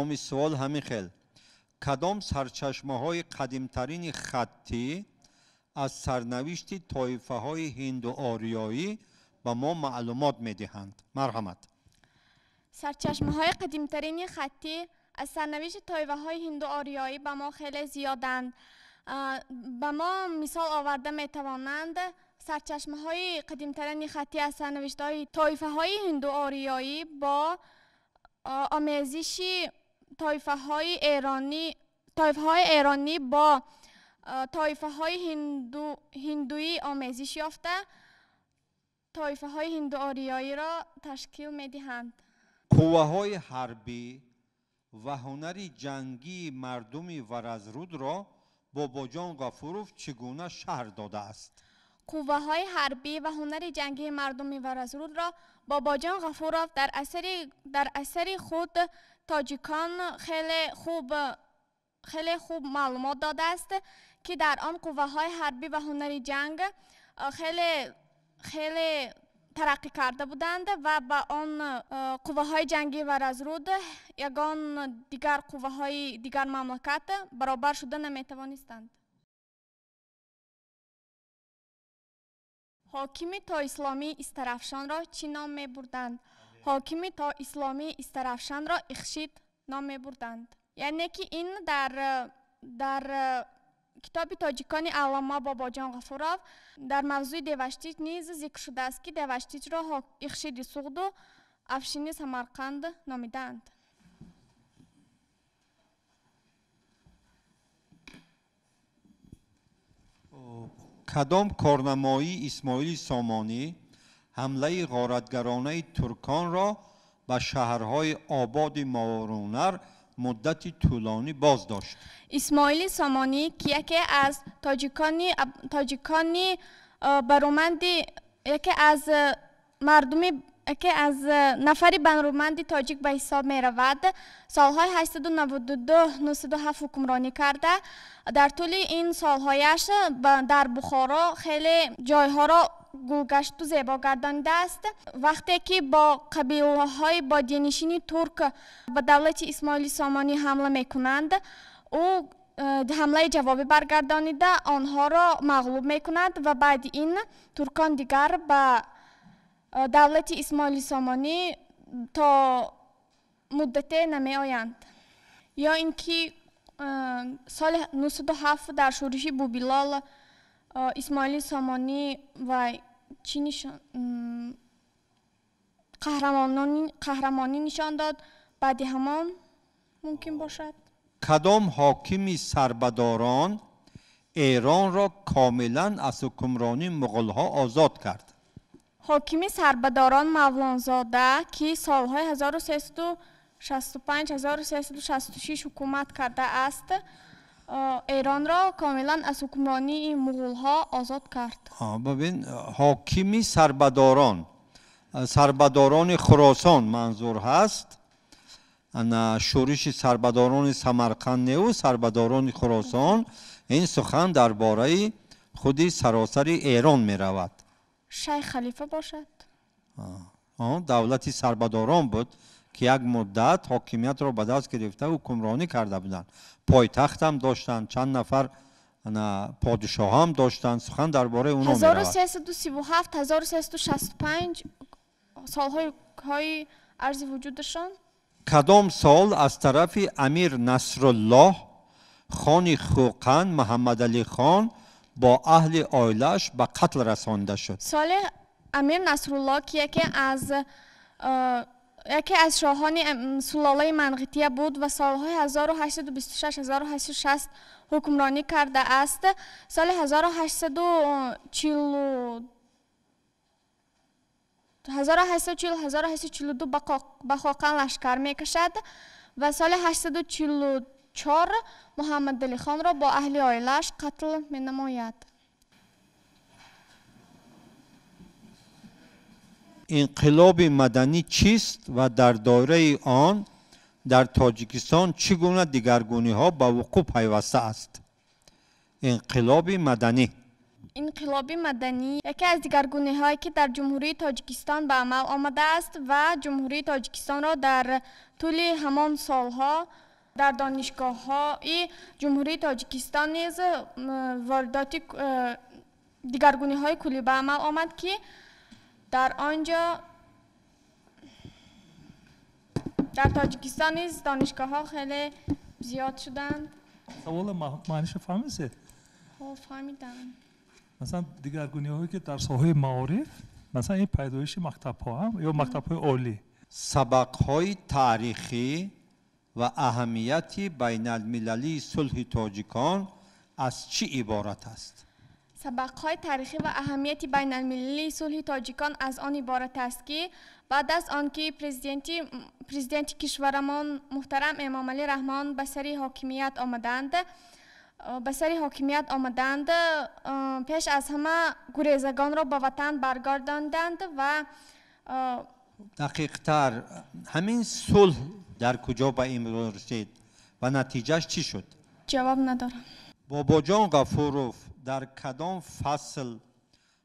دومی سوال همین خیل. کدام سرچشمه های قدیمترین خطی از سرنوشت طایفه های هندو آریایی به ما معلومات میدهند؟ مرحمت. سرچشمه های قدیمترین خطی از سرنوشت طایفه های هندو آریایی به ما خیلی زیادند. به ما مثال آورده میتوانند سرچشمه های قدیمترین خطی از سرنوشت های طایفه های هندو آریایی با آمیزش طایفه های ایرانی با طایفه های هندویی آمیزش یافته طایفه های هندو آریایی را تشکیل میدهند. قوه های حربی و هنر جنگی مردم ورزرود را باباجان غفورов چگونه شرح داده است؟ قوه های حربی و هنر جنگی مردم ورزرود را باباجان غفورov در اثر خود تاجیکان خیلی خوب معلومات داده است که در آن قوه های حربی و هنر جنگ خیلی ترقی کرده بودند و با آن قوه های جنگی ورزرود یگان دیگر قوه های دیگر مملکت برابر شده نمیتوانستند. حاکم تا اسلامی استرافشان را چی نام می بردند؟ حاکم تا اسلامی استرافشان را اخشید نام می بردند. یعنی که این در کتاب تاجیکان علامه باباجان غفورov در موضوع دیوشتیچ نیز ذکر شده است که دیوشتیچ را اخشید سوغد و افشین سمرقند نامیدند. کدام کارنمایی اسماعیل سامانی حمله غارتگرانه ترکان را به شهرهای آباد ماورالنهر مدت طولانی باز داشت؟ اسماعیل سامانی که یکی از تاجیکانی برومندی یکی از نفری برومندی تاجیک به حساب می رود، سالهای 892-907 حکمرانی کرده. در طول این سالهایش در بخارا خیلی جایها را گلگشت و زیبا گردانیده است. وقتی که با قبیله های بادیه‌نشین ترک به دولت اسماعیل سامانی حمله می کنند، او حمله جوابی برگردانیده آنها را مغلوب می کند و بعد این ترکان دیگر به دولت اسماعیل سامانی تا مدت نمی آیند. یا اینکه سال 907 در شورش بوبیلال اسماعیل سامانی و چینیشان قهرمانی نشان داد، بعد همان ممکن باشد. کدام حاکم سربداران ایران را کاملا از حکمرانی مغول‌ها آزاد کرد؟ حاکم سربداران مولانزاده که سالهای 1365-1366 حکومت کرده است، ایران را کاملا از حکمرانی مغول‌ها آزاد کرد. ببین، حاکم سربداران خراسان منظور هست. شورش سربداران سمرقند و سربداران خراسان، این سخن درباره خود سراسر ایران می رود. شیخ خلیفه باشد. دولتی سربداران بود که یک مدت حاکمیت را به دست گرفته حکمرانی کرده بودند. پایتخت هم داشتند، چند نفر پادشاه هم داشتند. سخن درباره اونا می رود. 1337-1365 سالهای عرض وجودشان. کدام سال از طرف امیر نصرالله خان خوقند محمد علی خان با اهل عائله‌اش به قتل رسانده شد؟ سال امیر نصرالله که یکی از شاهان سلاله منقیطیه بود و سالهای 1826-1860 حکمرانی کرده است. سال 1842 به خاقان لشکر می کشد و سال 844 محمد علی خان را با اهل عائله‌اش قتل می نماید. انقلاب مدنی چیست و در دایره آن در تاجیکستان چگونه دیگرگونی ها به وقوع پیوسته است؟ انقلاب مدنی یکی از دیگرگونی هایی که در جمهوری تاجیکستان به عمل آمده است و جمهوری تاجیکستان را در طول همان سالها در دانشگاه‌های جمهوری تاجیکستان نیز واردات دیگرگونی‌های کلی به عمل آمد که در آنجا در تاجیکستان نیز دانشگاه‌ها خیلی زیاد شدند. سوال معنیش فهمیدید؟ فهمیدم. مثلا دیگرگونی‌هایی که در ساحه معارف، مثلا این پیدایش مکتب‌ها هم یا مکتب‌های عالی، سبق‌های تاریخی و اهمیتی بین المللی صلح تاجیکان از چی عبارت است؟ سبق‌های تاریخی و اهمیتی بین المللی صلح تاجیکان از آن عبارت است که بعد از آنکه پرزیدنت کشورمان محترم امام علی رحمان به سر حاکمیت آمدند پیش از همه گریزگان را به وطن برگرداندند و دقیق‌تر همین صلح در کجا به امضا رسید و نتیجهش چی شد؟ جواب ندارم. بابا جان غفوروف در کدام فصل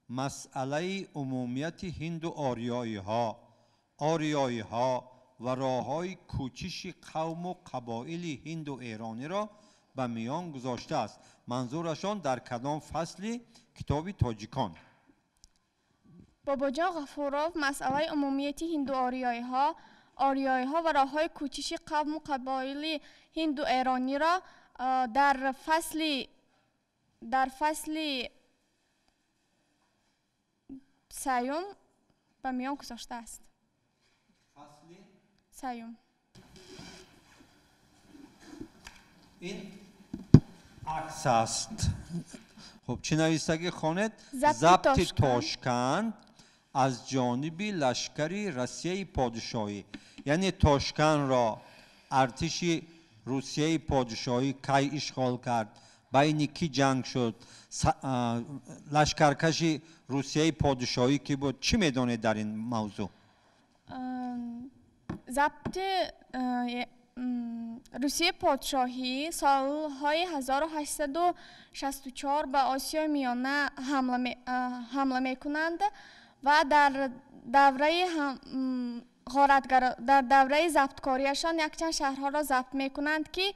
مسئله عمومیت هند و آریایی ها و راه‌های کوچش قوم و قبایل هند و ایرانی را به میان گذاشته است؟ منظورشان در کدام فصل کتاب تاجیکان؟ بابا جان غفوروف مسئله عمومیت هند و آریایی ها و راه‌های کوچش قوم و قبایل هند و ایرانی را در فصل سیوم به میان گذاشته است. فصل سیوم. این عکس است. خب چی نویسندگی خواند؟ ضبط تاشکند از جانب لشکری روسیه پادشاهی. یعنی تاشکند را ارتش روسیه پادشاهی کی اشغال کرد؟ بین کی جنگ شد؟ لشکرکش روسیه پادشاهی کی بود؟ چی میدونید در این موضوع؟ ضبط روسیه پادشاهی سالهای 1864 به آسیای میانه حمله میکنند و در دوره ضبطکاریشان یک چند شهرها را ضبط میکنند که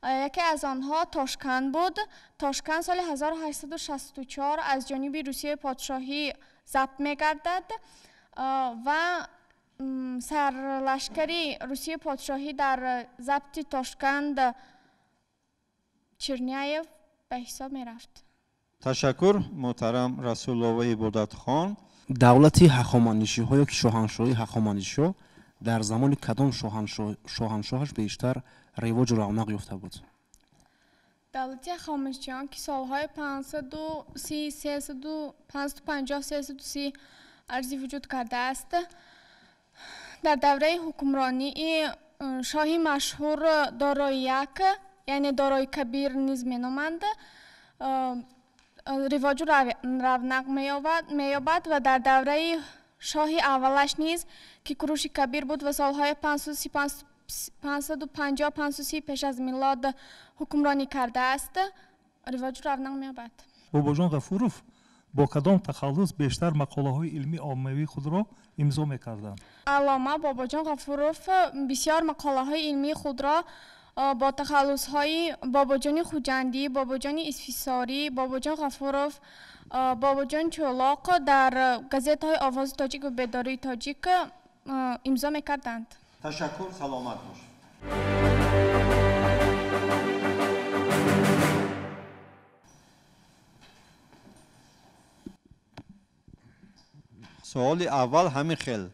یکی از آنها تاشکند بود. تاشکند سال 1864 از جانب روسیه پادشاهی ضبط میگردد و سرلشکری روسیه پادشاهی در ضبط تاشکند چرنیایف به حساب می رفت. تشکر محترم رسول الله عبادت خان. دولت هخامنشی ها یا که شاهنشاهی هخامنشی ها در زمان کدام شاهنشاهش بیشتر رواج و رونق یافته بود؟ دولت هخامنشیان که سالهای 550-330 ارزی وجود کرده است، در دوره حکمرانی شاهی مشهور دارای یک یعنی دارای کبیر نیز مینامند رواج و رونق مییابد و در دوره شاهی اولش نیز که کوروش کبیر بود و سالهای 550-530 پیش از میلاد حکمرانی کرده است رواج و رونق مییابد. بابا جان غفوروف با کدام تخلص بیشتر مقاله های علمی عاموی خود را امضا میکردند؟ علامه بابا جان غفوروف بسیار مقاله های علمی خود را با تخلص های بابا جان خوجندی، بابا جان اسفساری، بابا جان غفوروف، بابا جان چولاق در گزیت های آواز تاجیک و بیداری تاجیک امضا میکردند. تشکر، سلامت باش. سوال اول همین خیل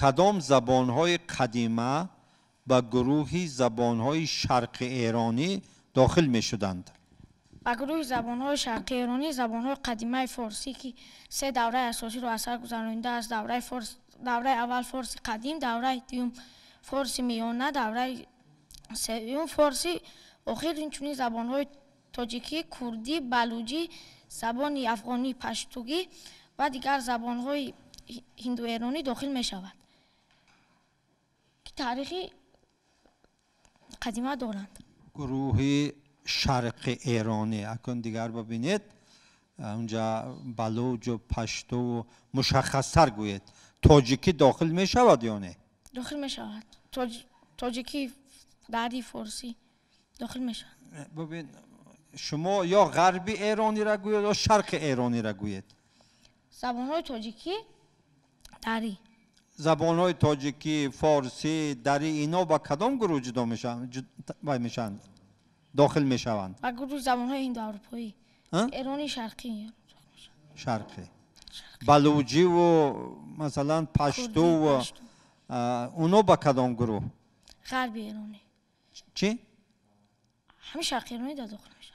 کدام زبانهای قدیمه به گروه زبانهای شرق ایرانی داخل می شدند؟ به گروه زبانهای شرق ایرانی زبانهای قدیمه فارسی که سه دوره اساسی رو اثر گذرانده است. دوره اول فارسی قدیم، دوره دوم فارسی میانه، دوره سوم فارسی آخر. اینچنین زبانهای تاجیکی، کردی، بلوچی، زبان افغانی، پشتوگی و دیگر زبانهای هندو ایرانی داخل می شود که تاریخی قدیمه دارند. گروه شرق ایرانی اکن دیگر ببینید اونجا بلوچ و پشتو مشخص تر گوید. تاجیکی داخل می شود یا نه؟ داخل می شود. تاجیکی دری فارسی داخل میشن. ببین شما یا غربی ایرانی را گوید یا شرق ایرانی را گوید. زبانهای تاجیکی دری. زبانهای تاجیکی، فارسی، دری اینا با کدام گروه جدا میشن؟ داخل میشوند؟ و گروه زبانهای هند اروپایی. ایرانی شرقی. شرقی. بلوچی و مثلا پشتو و اونا با کدام گروه؟ غربی ایرانی. چی؟ همین شرقی ایرانی در داخل میشن.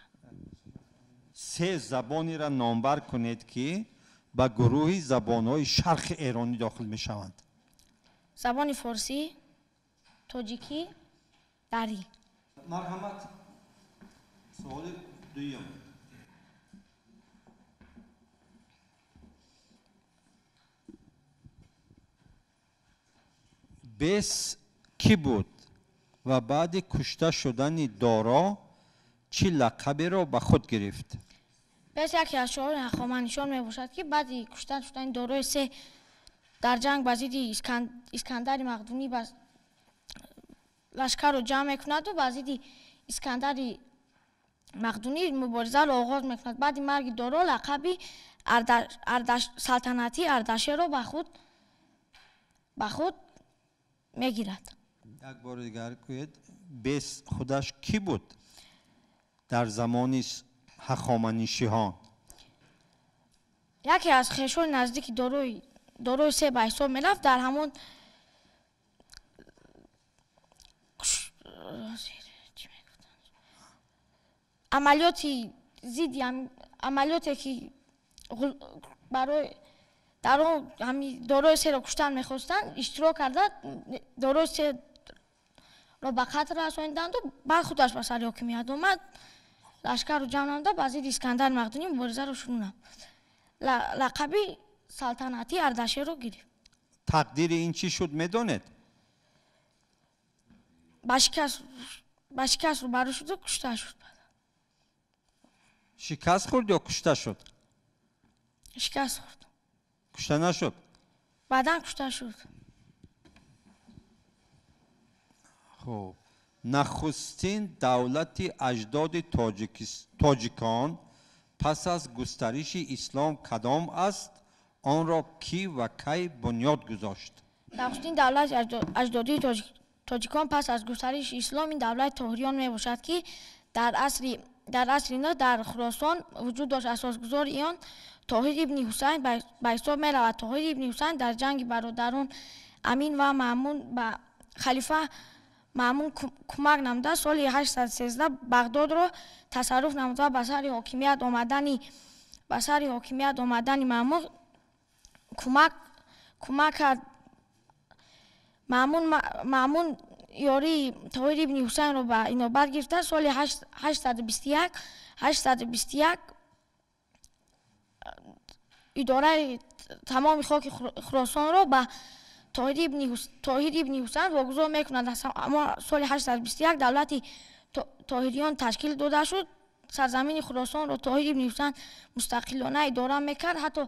3 زبانی را نامبر کنید که با گروه زبانهای شرق ایرانی داخل میشوند. زبان فارسی، تاجیکی، دری. مرحمت. سوال دویم. بیس کی بود و بعد کشته شدن دارا چه لقبی را به خود گرفت؟ بیس یکی از شعار هخامنشیان می باشد که بعد کشته شدن دارای 3 در جنگ با ضد اسکندر مقدونی لشکر رو جمع میکند و با ضد اسکندر مقدونی مبارزه را آغاز میکند. بعد مرگ دارا لقبی سلطنتی اردشیر را به خود میگیرد. یک بار دیگر گویید بیس خودش کی بود در زمان هخامنشیان؟ یکی از خویشان نزدیک دارای 3 به حساب میرفت. در همون عملیاتی که برای در اون همین دارای 3 را کشتن میخواستند اشتراک کرده، دارای 3 را به قتل رساندند و بعد خودش به سر حاکمیت آمد. لشکر رو جمع نموده با ضد اسکندر مقدونی مبارزه رو شروع نمود. لقبی سلطنتی اردشیر رو گرفت. تقدیر این چی شد میدونید؟ با شکست رو برو شد و کشته شد. شکست خورد یا کشته شد؟ شکست خورد. کشته نشد؟ بعداً کشته شد. خب نخستین دولت اجداد تاجیکان پس از گسترش اسلام کدام است؟ آن را کی و کی بنیاد گذاشت؟ نخستین دولت اجدادی تاجیکان پس از گسترش اسلام این دولت طاهریان می باشد که در عصر اینا در خراسان وجود داشت. اساسگزار آن طاهر ابن حسین به حساب می رود. طاهر ابن حسین در جنگ برادران امین و مأمون به خلیفه مأمون کمک نموده. سال 813 بغداد را تصرف نموده و به سر حاکمیت آمدن مأمون کمک کرد. مأمون یاری طاهر ابن حسین را به اینابت گرفته. سال 821 اداره تمام خاک خراسان را به طاهر ابن حسین واگذار میکند. اما سال 821 دولت طاهریان تشکیل داده شد. سرزمین خراسان را طاهر ابن حسین مستقلانه اداره میکرد. حتی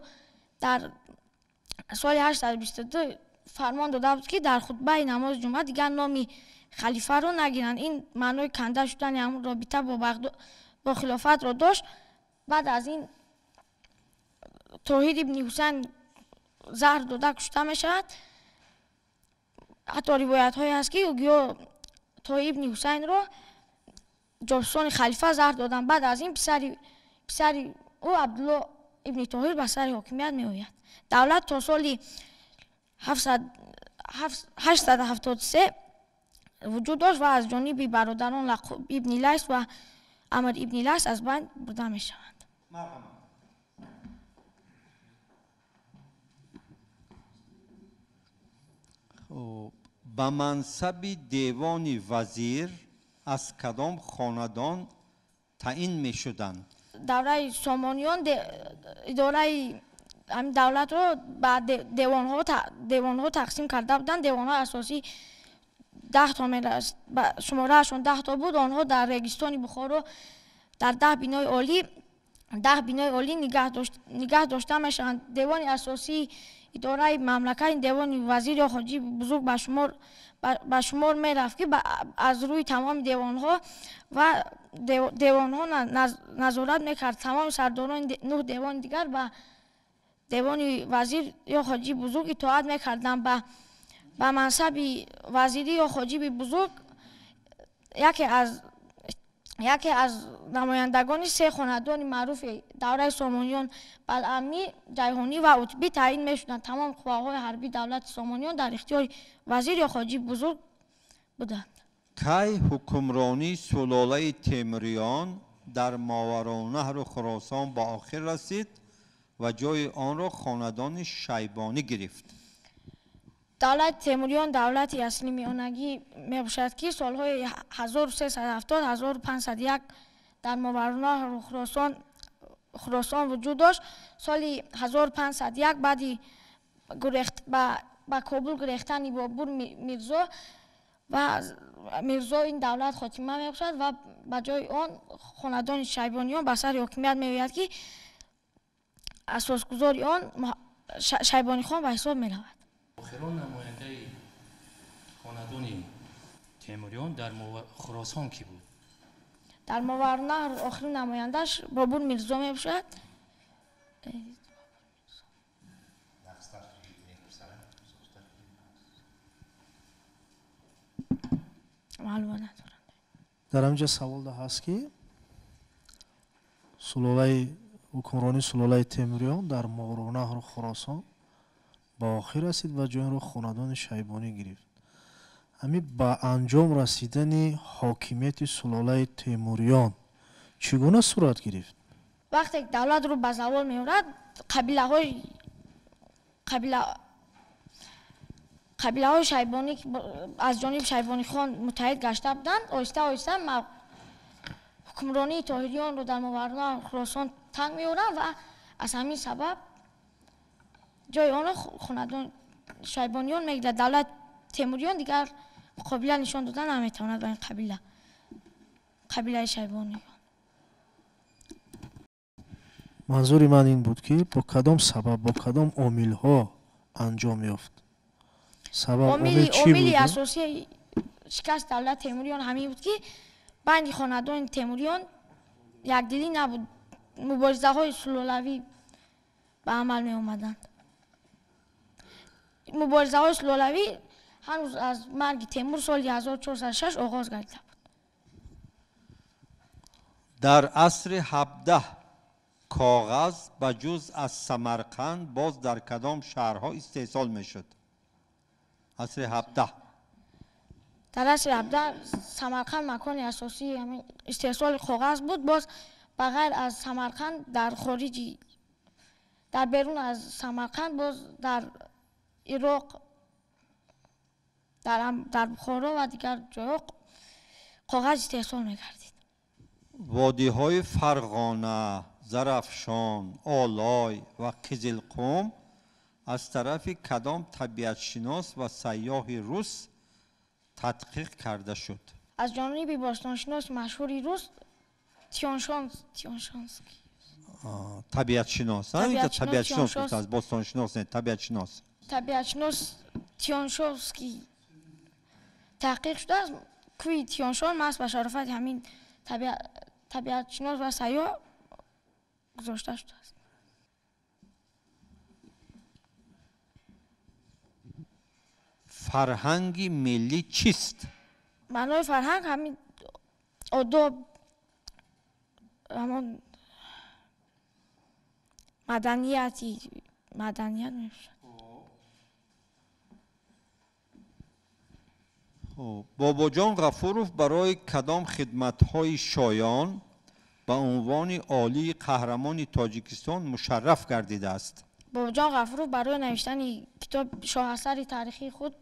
در سال 822 فرمان داده بود که در خطبه نماز جمعه دیگر نام خلیفه را نگیرند. این معنای کنده شدن همون رابطه با خلافت را داشت. بعد از این طاهر ابن حسین زهر داده کشته می شود. حتی روایت هایی هست که طاهر ابن حسین را جاسوسان خلیفه زهر دادن. بعد از این پسری او عبدالله ابن طاهر به سر حاکمیت می آید. دولت تا سال 873 وجود داشت و از جانب برادران لقب ابن لیث و عمر ابن لیث از بین برده می شوند. به منصب دیوان وزیر از کدام خاندان تعیین می شدند؟ دوره سامانیان اداره همین دولت رو به دیوان ها تقسیم کرده بودند. دیوان ها اساسی 10 تا شماره هاشون 10 تا بود. آنها در ریگستان بخارا در 10 بینای عالی نگه داشته میشوند. دیوان اساسی اداره مملکت دیوان وزیر یا حاجی بزرگ به شمار ба шумор мерафт ки аз рӯи тамоми девонҳо ва девонҳо назорат мекард. Тамоми сардорони 9 девони дигар ба девони вазир ё хоҷи бузург итоат мекарданд. ба мансаби вазирӣ ё хоҷиби бузург яке аз намояндагони се хонадони маъруфи давраи сомониён Балъамӣ, Ҷайҳонӣ ва Утбӣ таъин мешуданд. Тамом қувваҳои ҳарбии давлати Сомониён дар ихтиёри вазир ё хоҷи бузург буданд. کی حکمرانی سلاله تیموریان در ماوراءالنهر خراسان به آخر رسید و جای آن را خاندان شیبانی گرفت. давлати темуриён давлати асли миёнагӣ мебошад ки солҳои 1370-1501 дар мовараъулнаҳру хӯросон вуҷуд дошт. соли 1501 баъди ба Кобул гурехтани Бобур Мирзо ва мирзо ин давлат хотима мебошад ва ба ҷои он хонадони шайбониён ба сари ҳокимият меояд ки асосгузори он Шайбонихон ба ҳисоб меравад. آخرین نماینده خاندان تیموریان در خراسان کی بود؟ در ماوراءالنهر آخرین نماینده‌اش بابور میرزا میباشد. معلومات ندارم. در همینجا سوال هست که سلالای حکمرانی سلالای تیموریان در ماوراءالنهر خراسان با آخر رسید و جای را خاندان شیبانی گرفت. همین با انجام رسیدن حاکمیت سلالای تیموریان چگونه صورت گرفت؟ وقتی دولت رو به زوال می‌آورد قبیله های شیبانی که از جانب شیبانی خان متحد گشته بودند آهسته آهسته حکمرانی طاهریان رو در ماوراءالنهر خراسان تنگ می‌آورد و از همین سبب جای آن خاندان شیبانیان میگیرد. دولت تیموریان دیگر مقابله نشان دادن نمیتواند با این قبیله شیبانیان. منظور من این بود که با کدام سبب با کدام عامل ها انجام یافت؟ سبب عامل چی بود؟ عامل اساسی شکست دولت تیموریان همین بود که بین خاندان تیموریان یکدلی نبود. مبارزه های سلولوی به عمل می آمدند. مبارزه های سلولوی هنوز از مرگ تیمور سال 1406 آغاز گردیده بود. در عصر 17 کاغذ به جز از سمرقند باز در کدام شهرها استحصال می شد؟ عصر 17 در عصر 17 سمرقند مکان اساسی استحصال کاغذ بود. باز بغیر از سمرقند در خارجی در بیرون از سمرقند باز در عراق در بخارا و دیگر جاها کاغذ استحصال می‌گردید. وادی‌های فرغانه، زرافشان، آلای و قزلقم از طرف کدام طبیعتشناس و سیاح روس تحقیق کرده شد؟ از جانب باستانشناس مشهوری روس تیانشانسکی. طبیعتشناس. طبیعتشناس بود از باستانشناس نه طبیعتشناس. طبیعتشناس تیانشانسکی تحقیق شده است. کوی تیانشان مست به شرافت همین طبیعتشناس و سیاح گذاشته شده است. فرهنگ ملی چیست؟ معنای فرهنگ همین آداب، همان مدنیت میشه. بابا جان غفورов برای کدام خدمت‌های شایان به عنوان عالی قهرمان تاجیکستان مشرف گردیده است؟ بابا جان غفورov برای نوشتن کتاب شاهسر تاریخی خود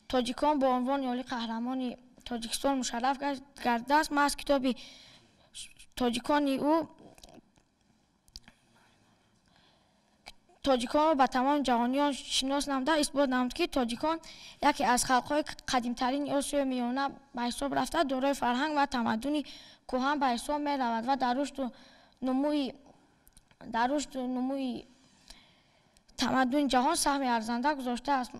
تاجیکان با عنوان عالی قهرمان تاجیکستان مشرف گردیده است. من از کتاب تاجیکان او تاجیکان به تمام جهانیان شناس نموده اثبات نمود که تاجیکان یکی از خلق‌های قدیم‌ترین آسیای میانه به حساب رفته، دارای فرهنگ و تمدنی کهن به حساب می‌رود و در رشد و نموی تمدن جهان سهم ارزنده گذاشته است.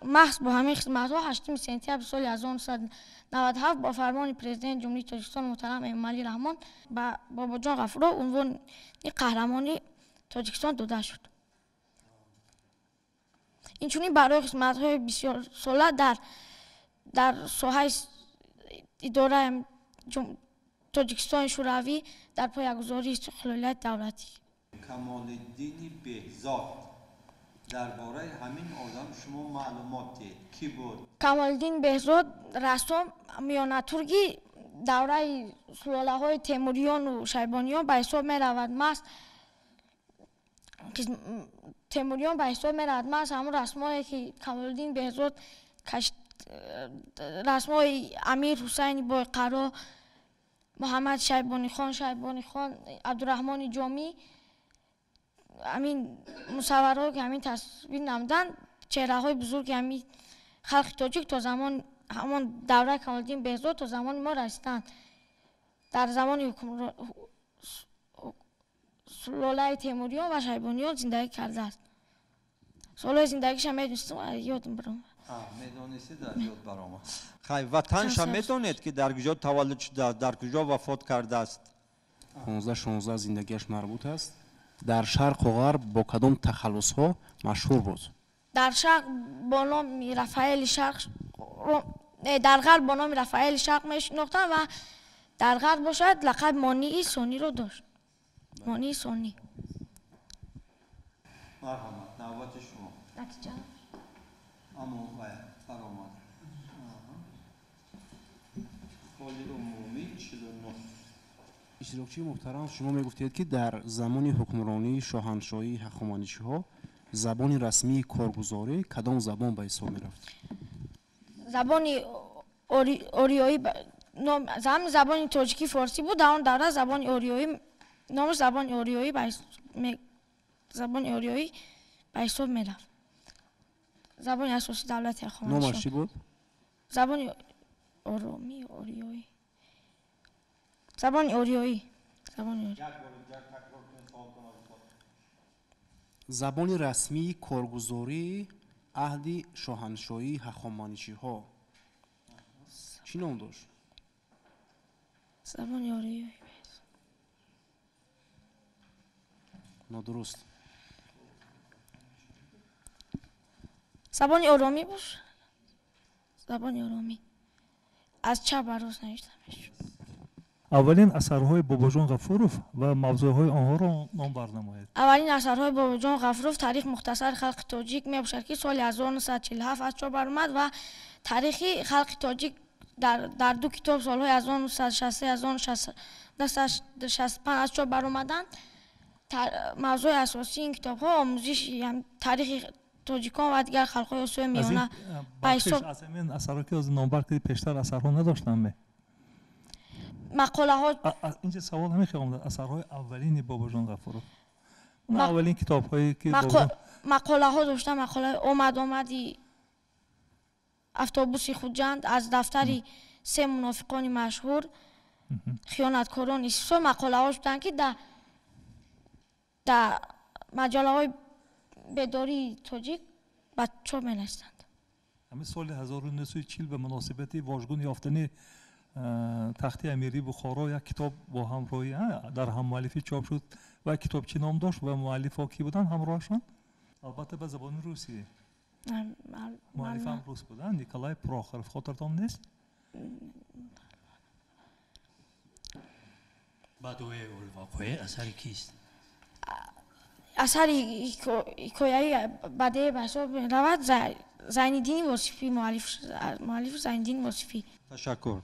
محض با همین خدمت‌ها 8 سپتامبر سال 1997 با فرمان پرزیدنت جمهوری تاجیکستان محترم امامعلی رحمان با باباجان غفورov عنوان قهرمانی تاجیکستان داده شد. اینچنین برای خدمت‌های بسیار ساله در ساحه اداره تاجیکستان شوروی در پایه‌گذاری استقلالیت دولتی. کمال‌الدین بهزاد درباره همین آدم شما معلومات دید کی بود؟ کمال‌الدین بهزاد رسام میانتورگی دوره سلاله‌های تیموریان و شیبانیان به حساب می‌رود. ماست تیموریان به حساب می‌رود. ماست همون رسمایی که کمال‌الدین بهزاد رسمای امیر حسین بایقرا، محمد شیبانی خان، عبدالرحمن جامی، همین مصورها که همین تصویر نمودن چهره های بزرگ همین خلق تاجیک تا زمان همان دوره کمال‌الدین بهزاد تا زمان ما رسیدند. در زمان سلاله تیموریان و شیبانیان زندگی کرده است. سالهای زندگیش هم میدونستم یادم برام. میدونستی در یاد برام. خیلی وطنش هم میدونید که در کجا تولد شده، در کجا وفات کرده است؟ 15-16 زندگیش مربوط است. در شرق و غرب با کدام تخلص‌ها مشهور بود؟ در شرق با نام رفائیل شرق، در غرب با نام رفائیل شرق میشناختن و در غرب باشد لقب مانعی ثانی رو داشت. مانعی ثانی. مرحمت نوبت شما. نتیجه اما برآمد. کلی عمومی 49. اشتراکچی محترم، شما میگفتید که در زمان حکمرانی شاهنشاهی هخامنشی‌ها زبان رسمی کارگزاری کدام زبان به حساب می‌رفت؟ زبان اوریایی زبان تاجیکی فارسی بود. در آن دوره زبان اوریایی نامش زبان اوریایی به حساب می‌رفت. زبان اساسی دولت هخامنشیان. نامش چی بود؟ زبان اوریایی. زبان اوریایی. زبان رسمی کارگزاری عهد شاهنشاهی هخامنشی‌ها چی نام داشت؟ زبان اوریایی. نادرست. زبان اورامی باش. زبان اورامی. از چه براز نوشتمش؟ اولین اثرهای باباجان غفورov و موضوعهای آنها را نام برنمایید. اولین اثرهای باباجان غفورov تاریخ مختصر خلق تاجیک میباشد که سال 1947 از چاپ برآمد و تاریخ خلق تاجیک در دو کتاب سالهای 1960 1965 از چاپ برآمدند. موضوع اساسی این کتاب ها آموزش تاریخ تاجیکان و دیگر خلق‌های آسیای میانه از این اثرها که از نامبر که پیشتر اثرها نداشتن مقاله ها اینجا سوال همین خیلی اثرهای اولین باباجان غفورov اولین کتاب هایی که مقاله ها داشتن. مقاله آمدی افتابوسی خوجند از دفتری 3 منافقان مشهور خیانتکاران ایسا مقاله ها داشتن که در مجله های بیداری تاجیک چاپ می‌نوشتند. همین سال 1940 به مناسبت واژگون یافتن تخت امیری بخارا یک کتاب با همراهی در هم مؤلفی چاپ شد و کتاب چی نام داشت و مؤلفا کی بودن همراهشان؟ البته به زبان روسیه. مؤلف هم روس بودن. نیکولای پروخورov خاطرتان نیست؟ بدوی الواقعه اثر کیست؟ اثر حکایه‌ای بدیع به حساب می‌رود زین‌الدین واصفی مؤلف زین‌الدین واصفی. تشکر.